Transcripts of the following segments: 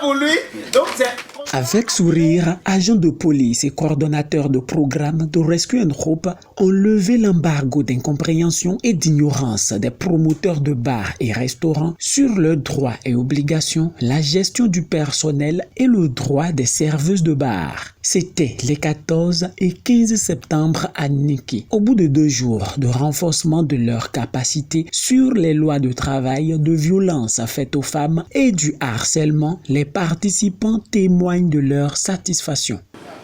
Pour lui, donc c'est... Avec sourire, agents de police et coordonnateurs de programmes de Rescue and Hope ont levé l'embargo d'incompréhension et d'ignorance des promoteurs de bars et restaurants sur leurs droits et obligations, la gestion du personnel et le droit des serveuses de bars. C'était les 14 et 15 septembre à Niki. Au bout de 2 jours de renforcement de leurs capacités sur les lois de travail, de violences faites aux femmes et du harcèlement, les participants témoignent de leur satisfaction.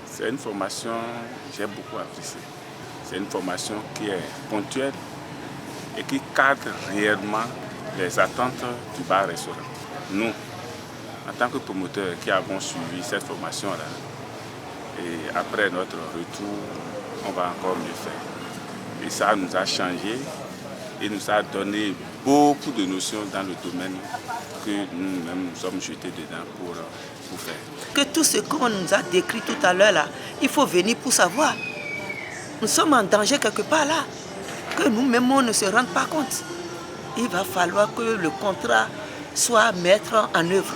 C'est une formation que j'ai beaucoup appréciée. C'est une formation qui est ponctuelle et qui cadre réellement les attentes du bar-restaurant. Nous, en tant que promoteurs qui avons suivi cette formation-là, et après notre retour, on va encore mieux faire. Et ça nous a changé et nous a donné beaucoup de notions dans le domaine que nous-mêmes nous sommes jetés dedans pour faire. Que tout ce qu'on nous a décrit tout à l'heure là, il faut venir pour savoir. Nous sommes en danger quelque part là, que nous-mêmes on ne se rende pas compte. Il va falloir que le contrat soit mis en œuvre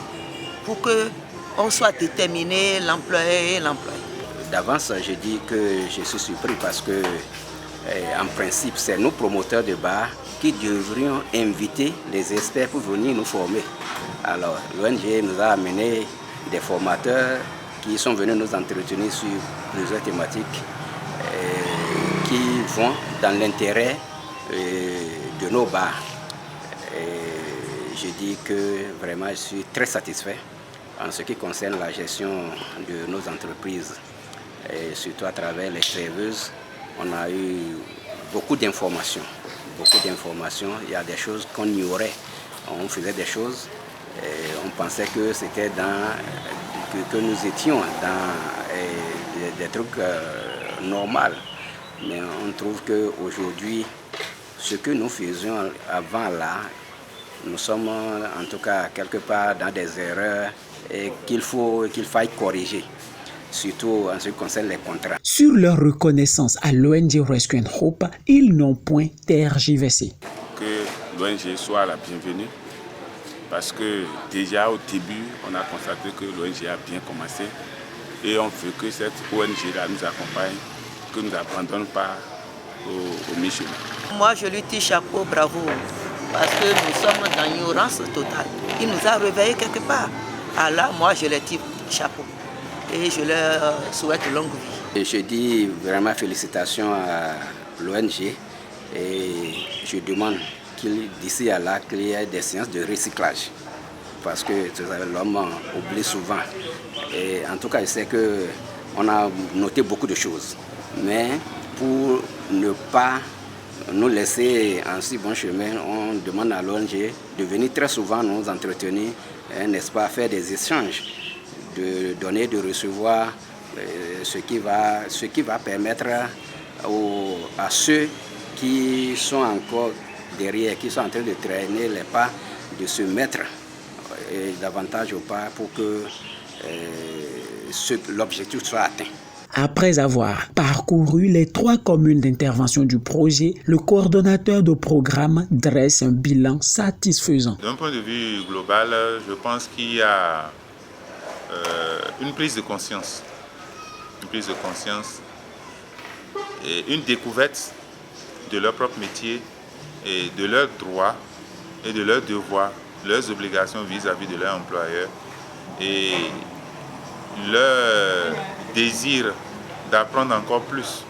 pour qu'on soit déterminé, l'employé et l'employé. D'avance, je dis que je suis surpris parce que, en principe, c'est nos promoteurs de bars qui devrions inviter les experts pour venir nous former. Alors, l'ONG nous a amené des formateurs qui sont venus nous entretenir sur plusieurs thématiques qui vont dans l'intérêt de nos bars. Je dis que vraiment je suis très satisfait en ce qui concerne la gestion de nos entreprises. Et surtout à travers les serveuses, on a eu beaucoup d'informations. Il y a des choses qu'on ignorait. On faisait des choses et on pensait que c'était que nous étions dans des trucs normaux. Mais on trouve qu'aujourd'hui, ce que nous faisions avant là, nous sommes en tout cas quelque part dans des erreurs et qu'il faille corriger. Surtout en ce qui concerne les contrats. Sur leur reconnaissance à l'ONG Rescue and Hope, ils n'ont point tergiversé. Que l'ONG soit la bienvenue, parce que déjà au début, on a constaté que l'ONG a bien commencé et on veut que cette ONG-là nous accompagne, que nous n'abandonne pas au mi-chemin. Moi, je lui dis chapeau, bravo, parce que nous sommes dans l'ignorance totale. Il nous a réveillés quelque part. Alors moi, je lui dis chapeau. Et je leur souhaite longue vie. Et je dis vraiment félicitations à l'ONG et je demande d'ici à là qu'il y ait des séances de recyclage parce que l'homme oublie souvent. Et en tout cas, je sais qu'on a noté beaucoup de choses, mais pour ne pas nous laisser en si bon chemin, on demande à l'ONG de venir très souvent nous entretenir, n'est-ce pas, faire des échanges, de donner, de recevoir, ce qui va permettre à ceux qui sont encore derrière, qui sont en train de traîner les pas, de se mettre davantage au pas pour que l'objectif soit atteint. Après avoir parcouru les 3 communes d'intervention du projet, le coordonnateur de programme dresse un bilan satisfaisant. D'un point de vue global, je pense qu'il y a une prise de conscience et une découverte de leur propre métier et de leurs droits et de leurs devoirs, leurs obligations vis-à-vis de leur employeur et leur désir d'apprendre encore plus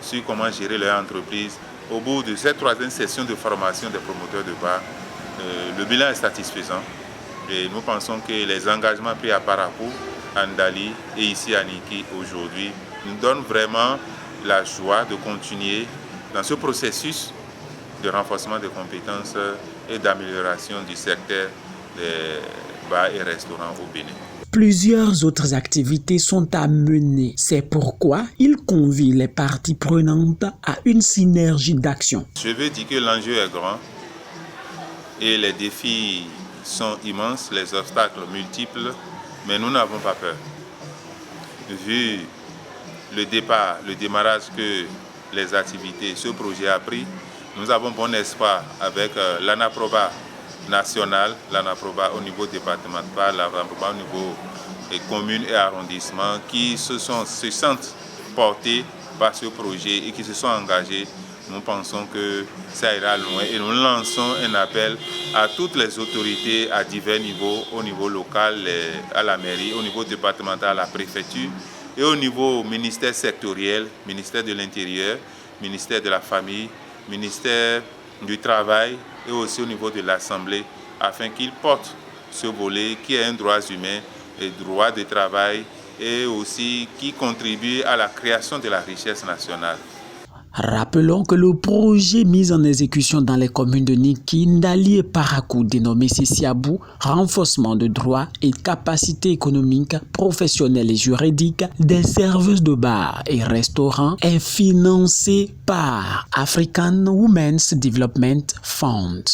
sur comment gérer leur entreprise. Au bout de cette 3e session de formation des promoteurs de bars, le bilan est satisfaisant. Et nous pensons que les engagements pris à Parakou, à Ndali et ici à Niki aujourd'hui nous donnent vraiment la joie de continuer dans ce processus de renforcement des compétences et d'amélioration du secteur des bars et restaurants au Bénin. Plusieurs autres activités sont à mener. C'est pourquoi il convie les parties prenantes à une synergie d'action. Je veux dire que l'enjeu est grand et les défis sont immenses, les obstacles multiples, mais nous n'avons pas peur. Vu le démarrage que les activités, ce projet a pris, nous avons bon espoir avec l'ANAPROBA national, l'ANAPROBA au niveau départemental, l'ANAPROBA au niveau des communes et arrondissements qui se sentent portés par ce projet et qui se sont engagés. Nous pensons que ça ira loin et nous lançons un appel à toutes les autorités à divers niveaux, au niveau local, à la mairie, au niveau départemental, à la préfecture et au niveau ministère sectoriel, ministère de l'Intérieur, ministère de la Famille, ministère du Travail et aussi au niveau de l'Assemblée afin qu'ils portent ce volet qui est un droit humain et droit de travail et aussi qui contribue à la création de la richesse nationale. Rappelons que le projet mis en exécution dans les communes de Niki, Ndali et Parakou, dénommé Sisiabou, renforcement de droits et capacités économiques, professionnelles et juridiques des serveuses de bars et restaurants, est financé par African Women's Development Fund.